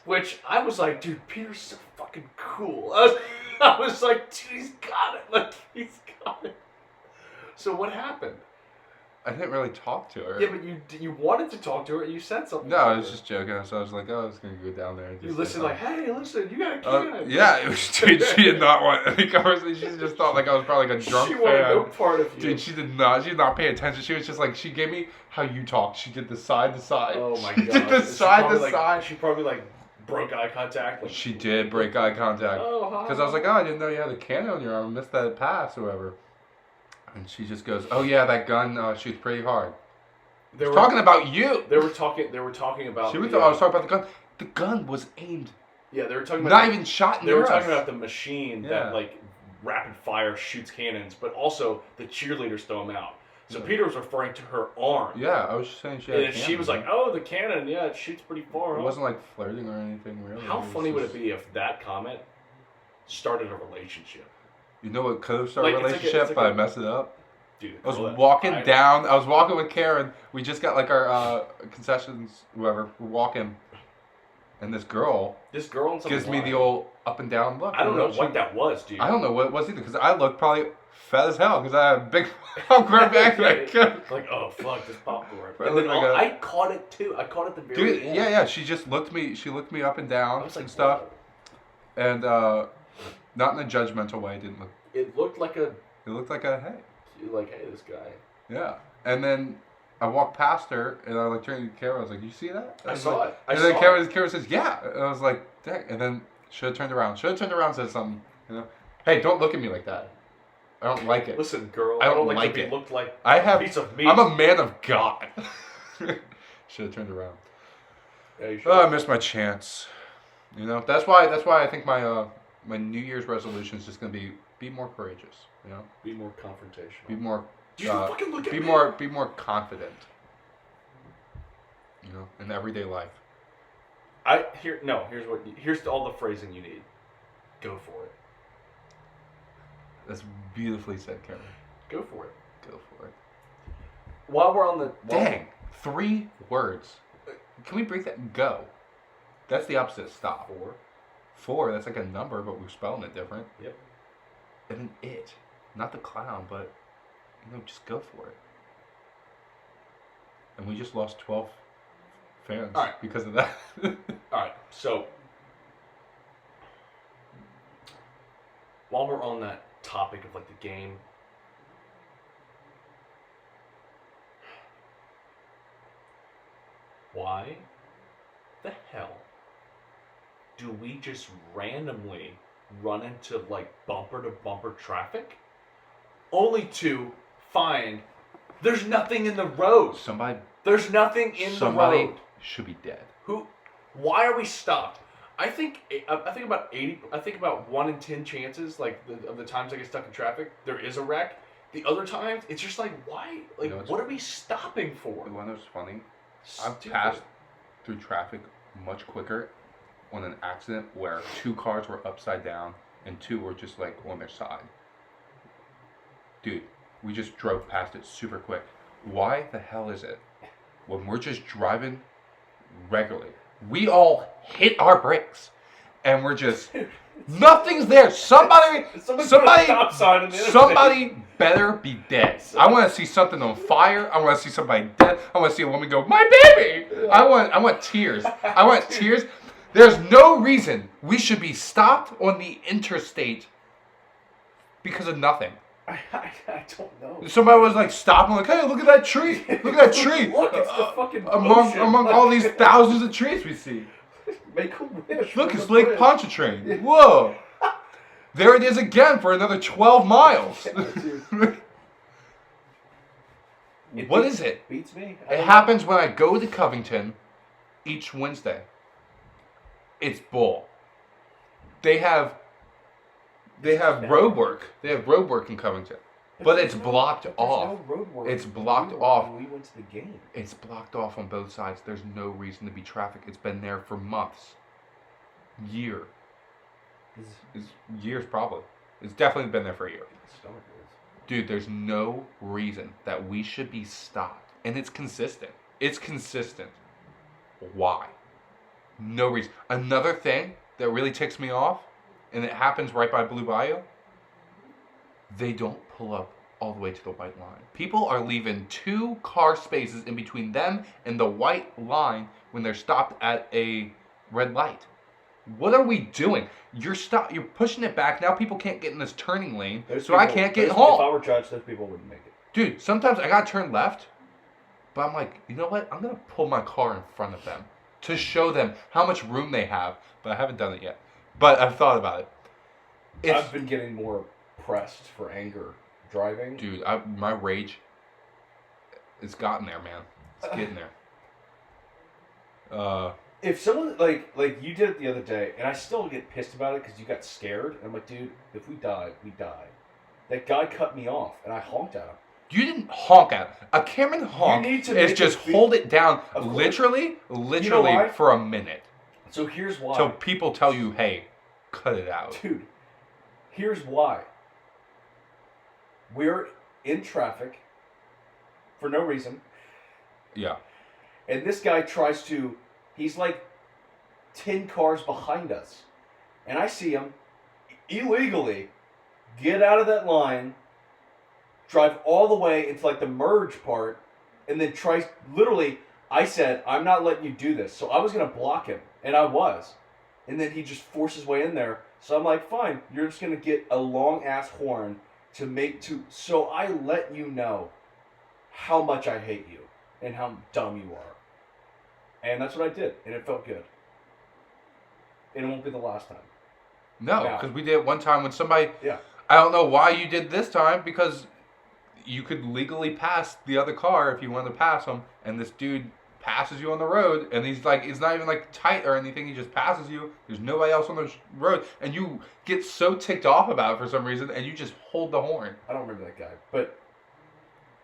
which I was like, dude, Peter's so fucking cool. I was like, dude, he's got it. Like, he's got it. So what happened? I didn't really talk to her. Yeah, but you wanted to talk to her and you said something. No, I was just joking. So I was like, oh, I was going to go down there. And you listened like, hey, listen, you got a cannon. Yeah, it was, dude, she did not want any conversation. She just thought like I was probably like a drunk fan. She wanted no part of you. Dude, she did not. She did not pay attention. She was just like, she gave me how you talk. She did the side to side. Oh my god. She did the side to side. She probably like broke eye contact. Like, she did break eye contact. Oh, hi. Because I was like, oh, I didn't know you had a cannon on your arm. I missed that pass or whatever. And she just goes, oh yeah, that gun shoots pretty hard. They were talking about you. They were talking about. I was talking about the gun. The gun was aimed. Yeah, they were talking about. Not even shot. They were talking about the machine that like rapid fire shoots cannons, but also the cheerleaders throw them out. So Peter was referring to her arm. Yeah, I was just saying she had. And she was like, "Oh, the cannon. Yeah, it shoots pretty far." It wasn't like flirting or anything really. How funny would it be if that comment started a relationship? You know what could have started a relationship, but I messed it up. Dude, I was walking down. I was walking with Karen. We just got like our concessions, whoever. We're walking, and this girl gives me the old up and down look. I don't know what that was, dude. I don't know what it was either because I looked probably fat as hell because I had a big popcorn bag. Like, oh fuck, this popcorn. And then I caught it too. I caught it the very end. Yeah. She just looked me. She looked me up and down and stuff, and not in a judgmental way. Didn't look. It looked like a. It looked like a hey. Like, hey, this guy. Yeah. And then I walked past her, and I like turned to the camera. I was like, "You see that?" I saw it. And then the camera says, "Yeah." And I was like, "Dang!" And then should have turned around. Should have turned around and said something. You know, hey, don't look at me like that. I don't like it. Listen, girl. I don't like like to be it. looked like a piece of meat. I'm a man of God. Should have turned around. Yeah, I missed my chance. You know, that's why I think my my New Year's resolution is just gonna be more courageous. You know, be more confrontational. Be more. You fucking look at be me. Be more confident. You know, in everyday life. Here's all the phrasing you need. Go for it. That's beautifully said, Karen. Go for it. Go for it. While we're on the... Dang. 3 words. Can we break that? Go. That's the opposite of stop. 4, that's like a number, but we're spelling it different. Yep. And then it. Not the clown, but, you know, just go for it. And we just lost 12 fans because of that. Alright, so... While we're on that topic of, like, the game... Why the hell do we just randomly run into, like, bumper-to-bumper traffic? Only to find there's nothing in the road. There's nothing in the road. Somebody should be dead. Why are we stopped? I think about 1 in 10 chances, like, of the times I get stuck in traffic, there is a wreck. The other times, it's just like, why? Like, what are we stopping for? The one that was funny, I've passed through traffic much quicker on an accident where 2 cars were upside down and 2 were just like on their side. Dude, we just drove past it super quick. Why the hell is it when we're just driving regularly, we all hit our brakes and we're just nothing's there. Somebody better be dead. I want to see something on fire. I want to see somebody dead. I want to see a woman go, "My baby." I want tears. I want tears. There's no reason we should be stopped on the interstate because of nothing. I don't know. Somebody was like stopping, like, "Hey, look at that tree! Look at that tree! Look, it's the fucking among all these thousands of trees we see. Make a wish. Look, it's Lake Pontchartrain. Whoa! There it is again for another 12 miles. What is it? Beats me. It happens when I go to Covington each Wednesday. It's bull. They have road work. They have road work in Covington. But it's blocked off. No road work. It's blocked off. When we went to the game. It's blocked off on both sides. There's no reason to be traffic. It's been there for months. Years probably. It's definitely been there for a year. Dude, there's no reason that we should be stopped. And it's consistent. Why? No reason. Another thing that really ticks me off, and it happens right by Blue Bayou, they don't pull up all the way to the white line. People are leaving 2 car spaces in between them and the white line when they're stopped at a red light. What are we doing? You're pushing it back. Now people can't get in this turning lane, I can't get home. If I were judged, those people wouldn't make it. Dude, sometimes I gotta turn left, but I'm like, you know what? I'm gonna pull my car in front of them to show them how much room they have. But I haven't done it yet. But I've thought about it. I've been getting more pressed for anger driving. Dude, my rage, it's gotten there, man. It's getting there. If someone, like you did it the other day, and I still get pissed about it because you got scared, and I'm like, dude, if we die, we die. That guy cut me off, and I honked at him. You didn't honk at him. A Cameron honk is just hold it down literally You know for a minute. So here's why. So people tell you, hey, cut it out. Dude, here's why. We're in traffic for no reason. Yeah. And this guy he's like 10 cars behind us. And I see him illegally get out of that line, drive all the way into like the merge part, and then I said, I'm not letting you do this. So I was going to block him. And I was. And then he just forced his way in there. So I'm like, fine, you're just going to get a long ass horn so I let you know how much I hate you. and how dumb you are. And that's what I did, and it felt good. And it won't be the last time. No, because we did it one time when somebody... Yeah. I don't know why you did this time, because you could legally pass the other car if you wanted to pass them, and this dude passes you on the road, and he's like, it's not even like tight or anything, he just passes you, there's nobody else on the road, and you get so ticked off about it for some reason, and you just hold the horn. I don't remember that guy, but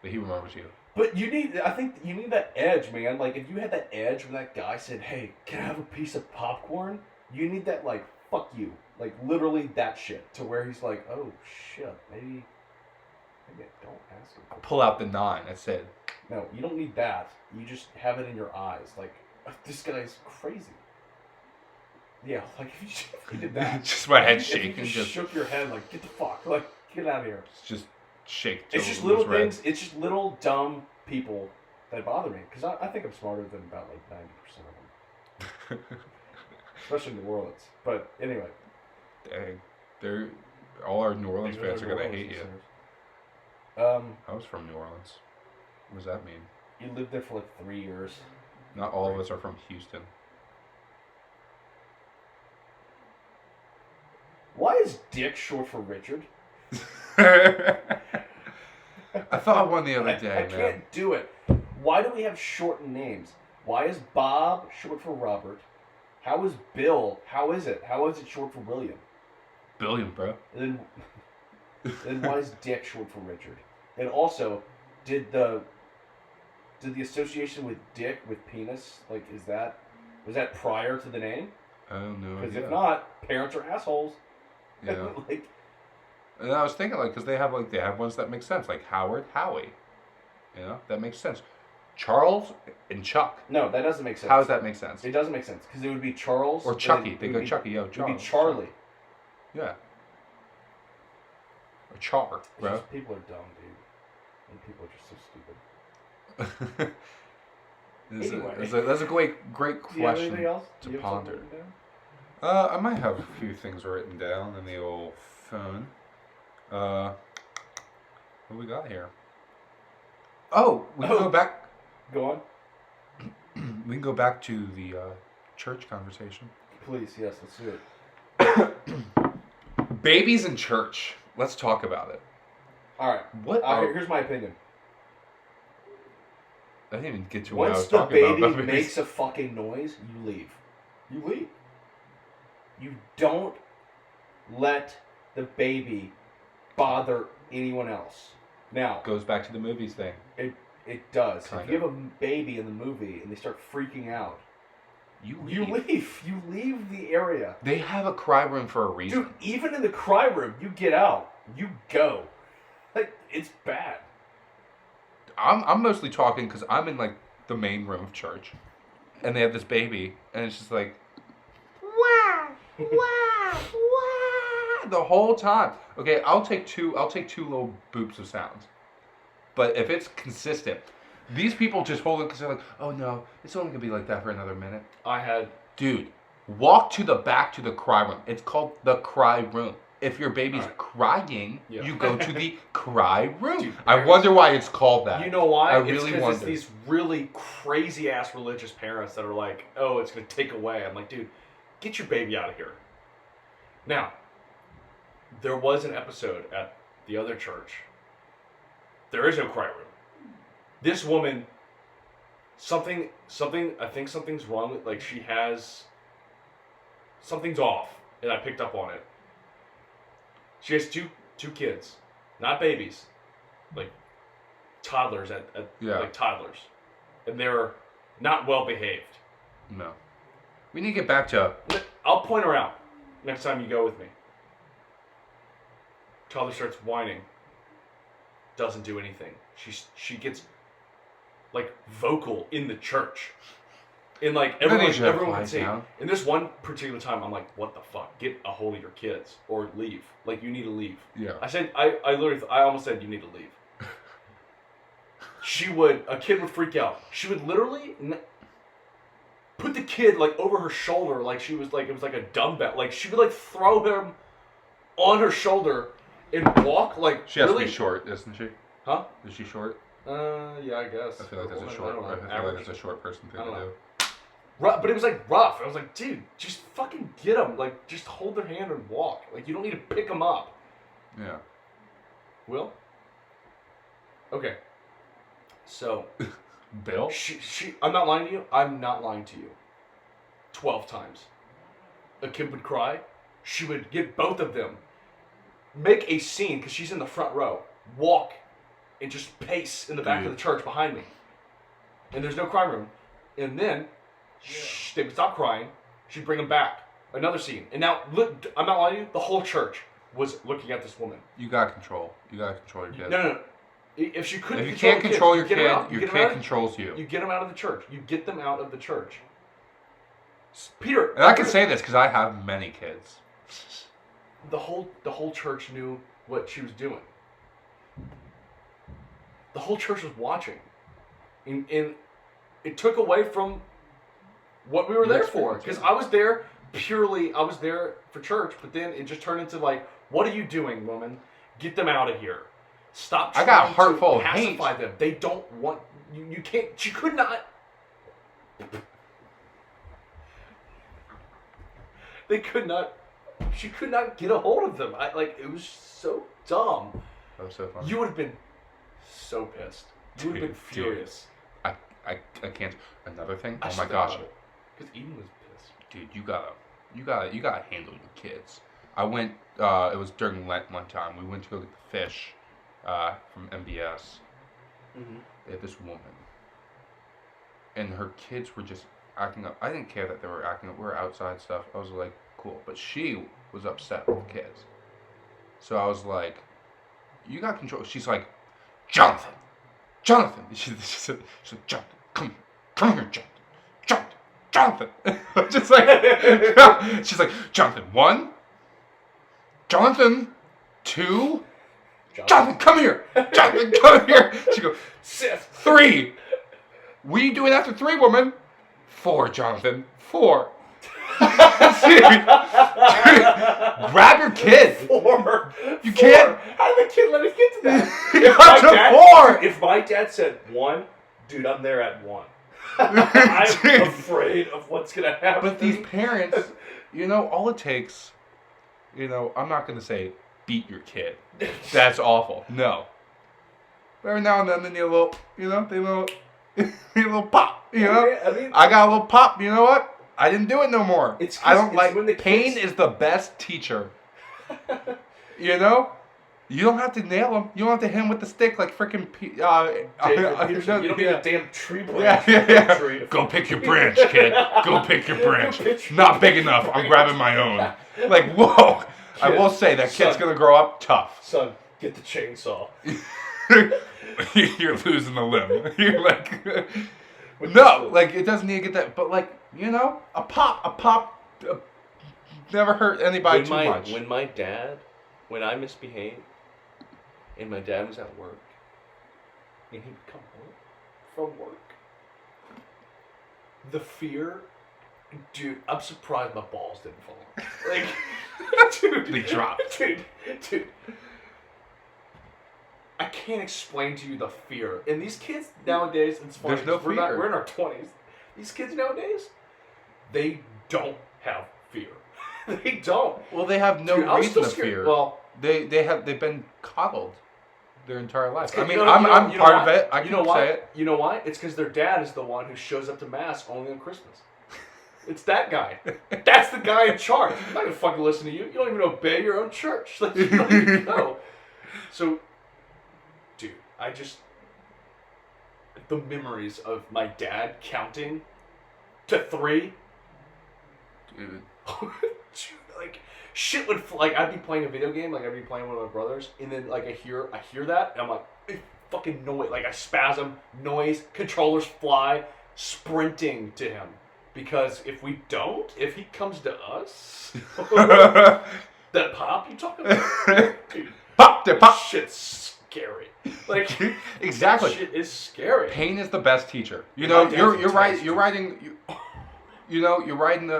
he remembers you. But I think you need that edge, man. Like, if you had that edge when that guy said, hey, can I have a piece of popcorn? You need that, like, fuck you. Like, literally that shit. To where he's like, oh, shit, maybe I don't ask him. Pull out the 9, that's it. No, you don't need that. You just have it in your eyes. Like, this guy's crazy. Yeah, like, if you did that. Just my head shaking. You just shook your head, like, get the fuck. Like, get out of here. It's just shake. It's just little things. It's just little dumb people that bother me. Because I think I'm smarter than about, like, 90% of them. Especially in New Orleans. But, anyway. Dang. All our New Orleans fans are going to hate you. I was from New Orleans. What does that mean? You lived there for like 3 years. Not all of us are from Houston. Why is Dick short for Richard? I thought of one the other day, I can't do it. Why do we have shortened names? Why is Bob short for Robert? How is Bill? How is it? How is it short for William? Billion, bro. And then why is Dick short for Richard? And also, did the association with Dick with penis, like, was that prior to the name? I don't know. Because if not, parents are assholes. Yeah. Like, and I was thinking, like, because they have ones that make sense, like Howard, Howie. You know, that makes sense. Charles and Chuck. No, that doesn't make sense. How does that make sense? It doesn't make sense because it would be Charles or Chucky. They go Chucky, yo, Charles. It would be Charlie. Yeah. Or Char, bro. Just, people are dumb, dude. And people are just so stupid. Anyway. That's a great question to ponder. I might have a few things written down in the old phone. What do we got here? Oh, we can go back. Go on. We can go back to the church conversation. Please, yes, let's do it. Babies in church. Let's talk about it. All right. Here's my opinion. I didn't even get to what I was talking about. Once the baby makes a fucking noise, you leave. You leave. You don't let the baby bother anyone else. Now, goes back to the movies thing. It does. If you have a baby in the movie and they start freaking out, you leave. You leave the area. They have a cry room for a reason. Dude, even in the cry room, you get out. You go. Like, it's bad. I'm mostly talking because I'm in, like, the main room of church. And they have this baby. And it's just like, wah, wah, wah, the whole time. Okay, I'll take two little boops of sounds. But if it's consistent, these people just hold it because they're like, oh no, it's only going to be like that for another minute. Dude, walk to the back to the cry room. It's called the cry room. If your baby's crying, you go to the cry room. Dude, I wonder why it's called that. You know why? I really wonder. It's these really crazy ass religious parents that are like, oh, it's going to take away. I'm like, dude, get your baby out of here. Now, there was an episode at the other church. There is no cry room. This woman, I think something's wrong with, like, she has, something's off, and I picked up on it. She has two kids, not babies, like toddlers like toddlers, and they're not well behaved. No, we need to get back to. I'll point her out next time you go with me. Toddler starts whining. Doesn't do anything. She gets like vocal in the church. And like everyone can say, in this one particular time, I'm like, what the fuck? Get a hold of your kids or leave. Like, you need to leave. Yeah. I said, I almost said you need to leave. A kid would freak out. She would literally put the kid like over her shoulder, like she was like, it was like a dumbbell. Like she would like throw him on her shoulder and walk like. She has to be short, isn't she? Huh? Is she short? Yeah, I guess. I feel like that's a short person thing to do. But it was like rough. I was like, dude, just fucking get them. Like, just hold their hand and walk. Like, you don't need to pick them up. Yeah. Will? Okay. So. Bill? I'm not lying to you. I'm not lying to you. 12 times. A kid would cry. She would get both of them. Make a scene, because she's in the front row. Walk and just pace in the back of the church behind me. And there's no cry room. And then they would stop crying. She'd bring them back. Another scene. And now, look, I'm not lying to you. The whole church was looking at this woman. You got control. You got to control your kid. No. If you couldn't, if you can't control your kid, your kid controls you. You get them out of the church. You get them out of the church. Peter. And I can say this because I have many kids. The whole church knew what she was doing. The whole church was watching, and it took away from what we were there for. Because I was there for church, but then it just turned into like, what are you doing, woman? Get them out of here. Stop trying to pacify them. They don't want you. You can't. She could not. They could not. She could not get a hold of them. It was so dumb. That was so funny. You would have been so pissed. You would have been furious. I can't. Another thing. Oh my gosh. Because Eden was pissed. Dude, you gotta handle your kids. I went. It was during Lent one time. We went to go get the fish from MBS. Mm-hmm. They had this woman, and her kids were just acting up. I didn't care that they were acting up. We were outside stuff. I was like, cool. But she was upset with the kids. So I was like, you got control. She's like, Jonathan. She said, Jonathan, come here, Jonathan. Just like, she's like, Jonathan, 1, Jonathan, 2, Jonathan, come here, Jonathan, come here. She goes, 3. What are you doing after 3, woman? 4, Jonathan, 4. Dude, grab your kid. 4. You can't. How did the kid let us get to that? If my dad said 1, dude, I'm there at 1. I'm afraid of what's gonna happen. But these parents, all it takes, I'm not gonna say beat your kid. That's awful. No. Every now and then they need a little, they need a little pop. I got a little pop. You know what? I didn't do it no more. I don't like pain is the best teacher. You don't have to nail him. You don't have to hit him with the stick like freaking. You don't need a damn tree branch. Yeah. Go pick your branch, kid. Go pick your branch. Not big enough. I'm grabbing my own. Like, whoa. Kid, I will say that kid's gonna grow up tough. Son, get the chainsaw. You're losing a limb. You're like. No, it doesn't need to get that. But a pop never hurt anybody too much. When I misbehaved, and my dad was at work, and he would come home from work, the fear, dude, I'm surprised my balls didn't fall. Dude. They dropped. Dude. I can't explain to you the fear. And these kids nowadays, it's funny. There's no fear. We're in our 20s. These kids nowadays, they don't have fear. They don't. Well, they have no reason to fear. Well, they've been coddled their entire life. I'm part of it. I can say it. You know why? It's because their dad is the one who shows up to mass only on Christmas. It's that guy. That's the guy in charge. I'm not gonna fucking listen to you. You don't even obey your own church. You don't even know. So, dude, the memories of my dad counting to 3. Dude. Shit would I'd be playing a video game, I'd be playing one of my brothers, and then I hear that, and I'm like, fucking noise, I spasm, noise, controllers fly, sprinting to him, because if he comes to us, that pop you talking about, dude, pop, shit's scary. Exactly, shit is scary. Pain is the best teacher. You're right. You're riding. You're riding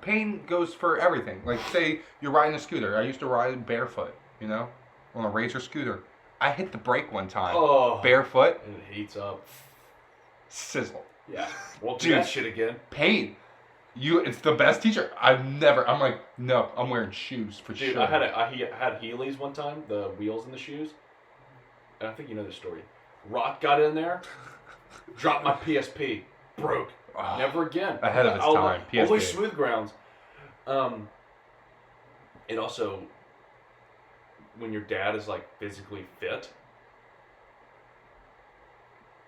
pain goes for everything. Like, say you're riding a scooter. I used to ride barefoot, on a Razor scooter. I hit the brake one time, barefoot, and it heats up. Sizzle. Yeah, won't do that shit again. Pain. It's the best teacher. I'm like, no, I'm wearing shoes for sure. I had Heelys one time, the wheels in the shoes, and I think you know the story. Rock got in there, dropped my PSP, broke. Never again. Ahead of its time. PSP. Always smooth grounds. And also, when your dad is like physically fit,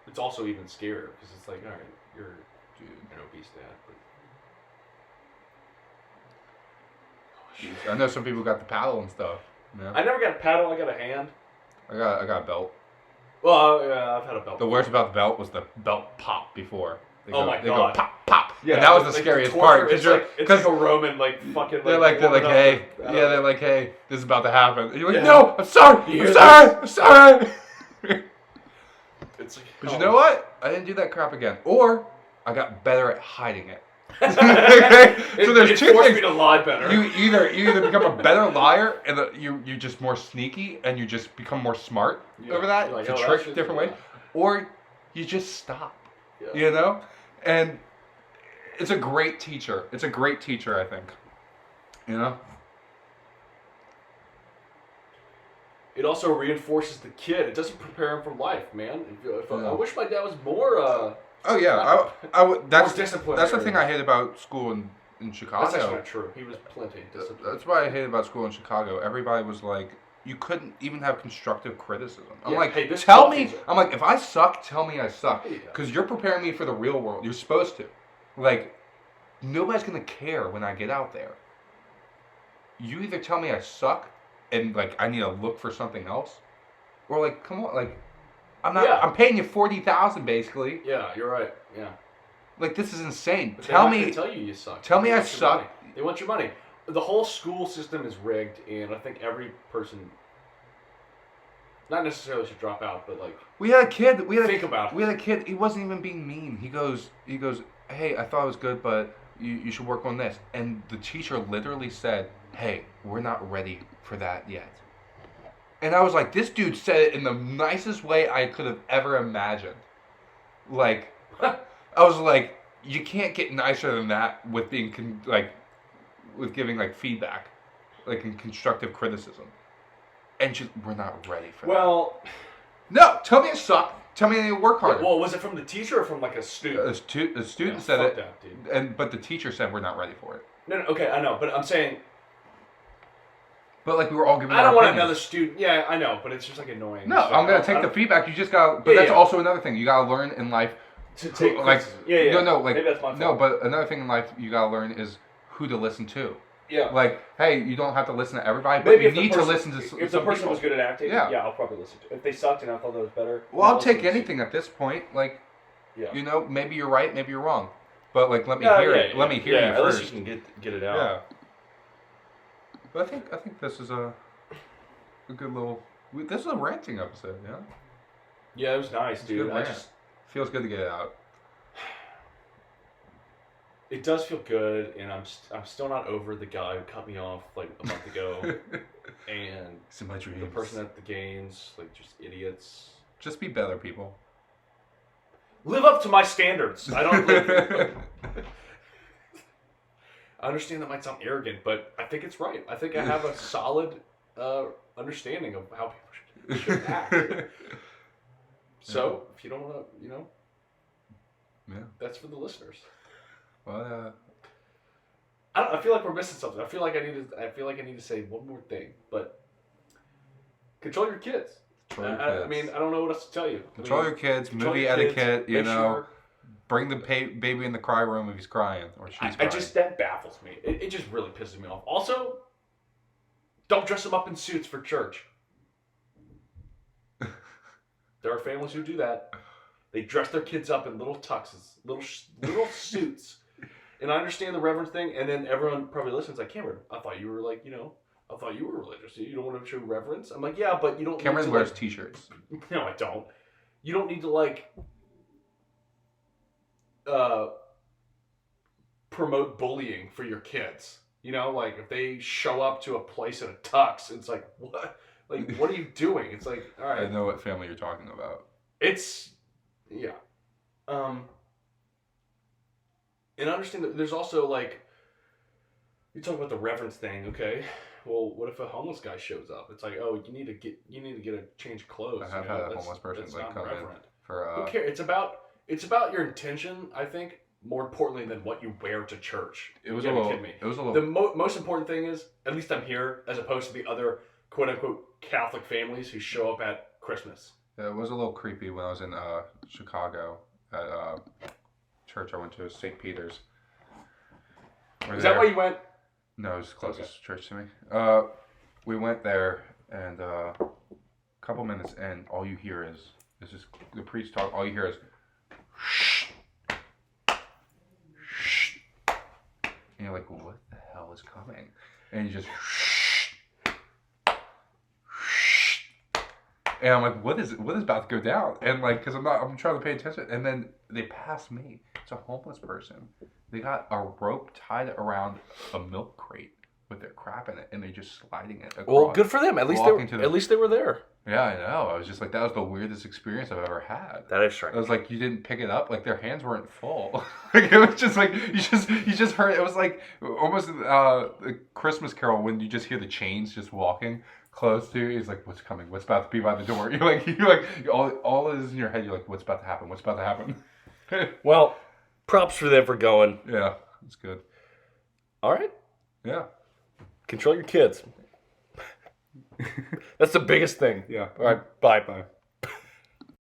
it's also even scarier because it's like, all right, you're an obese dad. But... I know some people got the paddle and stuff. Yeah. I never got a paddle. I got a hand. I got a belt. Well, yeah, I've had a belt. The worst about the belt was the belt pop before. They go pop, pop. Yeah, and that was the scariest part. It's like a Roman, like, fucking... They're like, hey. Yeah, they're like, hey, this is about to happen. And you're like, no, I'm sorry. I'm sorry. It's like, but you know what? I didn't do that crap again. Or, I got better at hiding it. Okay? So there's two things. Me to lie better. You either become a better liar and you're just more sneaky and you just become more smart over that to trick different ways, or you just stop. Yeah. You know? And it's a great teacher. It's a great teacher, I think. You know? It also reinforces the kid. It doesn't prepare him for life, man. I wish my dad was more... Oh yeah, that's disciplined. That's the thing I hate about school in Chicago. That's actually not true. He was plenty disciplined. That's what I hate about school in Chicago. Everybody was like, you couldn't even have constructive criticism. I'm like, hey, tell me. I'm like, if I suck, tell me I suck, because you're preparing me for the real world. You're supposed to. Like, nobody's gonna care when I get out there. You either tell me I suck, and like I need to look for something else, or like, come on, like. I'm not. Yeah. I'm paying you $40,000 basically. Yeah, you're right. Yeah. Like, this is insane. But tell me. Tell you suck. Tell me I suck. They want your money. The whole school system is rigged, and I think every person, not necessarily should drop out, but like. We had a kid. We had a kid. He wasn't even being mean. He goes. Hey, I thought it was good, but you should work on this. And the teacher literally said, "Hey, we're not ready for that yet." And I was like, this dude said it in the nicest way I could have ever imagined. Like, I was like, you can't get nicer than that with being, with giving, like, feedback. Like, in constructive criticism. And just, we're not ready for that. Well... No, tell me I suck. Tell me I need to work harder. Well, was it from the teacher or from, like, a student? A student said it, that, but the teacher said we're not ready for it. No, okay, I know, but I'm saying... But like we were all giving. I don't want another student. Yeah, I know, but it's just like annoying. No, I'm gonna take the feedback. You just got. But that's also another thing. You gotta learn in life to take like. Yeah. No, like maybe that's my fault. No, but another thing in life you gotta learn is who to listen to. Yeah. Like, hey, you don't have to listen to everybody, but you need to listen to. If the person was good at acting, yeah, I'll probably listen to. If they sucked and I thought that was better, well, I'll take anything at this point. Like, you know, maybe you're right, maybe you're wrong, but like, let me hear it. Let me hear you first. At least you can get it out. Yeah. But I think this is a good little. This is a ranting episode, yeah. Yeah, it was nice, dude. Feels good to get it out. It does feel good, and I'm still not over the guy who cut me off like a month ago, and it's in my dreams. The person at the games, like just idiots. Just be better, people. Live up to my standards. I don't. I understand that might sound arrogant, but I think it's right. I think I have a solid understanding of how people should act. So, if you don't want to, that's for the listeners. Well, I feel like we're missing something. I feel like I need to say one more thing, but control your kids. I mean, I don't know what else to tell you. Control your kids. Movie etiquette. You know, bring the baby in the cry room if he's crying or she's crying. That baffles me. It just really pisses me off. Also, don't dress them up in suits for church. There are families who do that. They dress their kids up in little tuxes, little suits. And I understand the reverence thing, and then everyone probably listens like, Cameron, I thought you were like, I thought you were religious. You don't want to show reverence? I'm like, yeah, but you don't Cameron need to, wears t-shirts. No, I don't. You don't need to, promote bullying for your kids. Like, if they show up to a place in a tux, it's like, what? Like, what are you doing? It's like, all right. I know what family you're talking about. It's, yeah. And understand that there's also, like, you talk about the reverence thing, okay? Well, what if a homeless guy shows up? It's like, oh, you need to get a change of clothes. I have had a homeless person like come in for. Who cares? It's about your intention, I think, more importantly than what you wear to church. It was a little. Kidding me. It was a little. The most important thing is, at least I'm here, as opposed to the other quote unquote Catholic families who show up at Christmas. Yeah, it was a little creepy when I was in Chicago at church I went to, St. Peter's. Is that why you went? No, it was the closest church to me. We went there, and a couple minutes in, all you hear is just the priest talk. All you hear is, shh, shh, and you're like, what the hell is coming? And you just, shh, shh, and I'm like, what is about to go down? And like, cause I'm trying to pay attention, and then they pass me. It's a homeless person. They got a rope tied around a milk crate with their crap in it, and they're just sliding it across. Well, good for them. At least they were there. Yeah, I know. I was just like, that was the weirdest experience I've ever had. That is strange. I was like, you didn't pick it up. Like their hands weren't full. Like it was just like you just heard. It was like almost the Christmas Carol when you just hear the chains just walking close to you. He's like, what's coming? What's about to be by the door? You're like all is in your head. You're like, what's about to happen? What's about to happen? Well, props for them for going. Yeah, it's good. All right. Yeah. Control your kids. That's the biggest thing. Yeah. All right. Bye. Bye.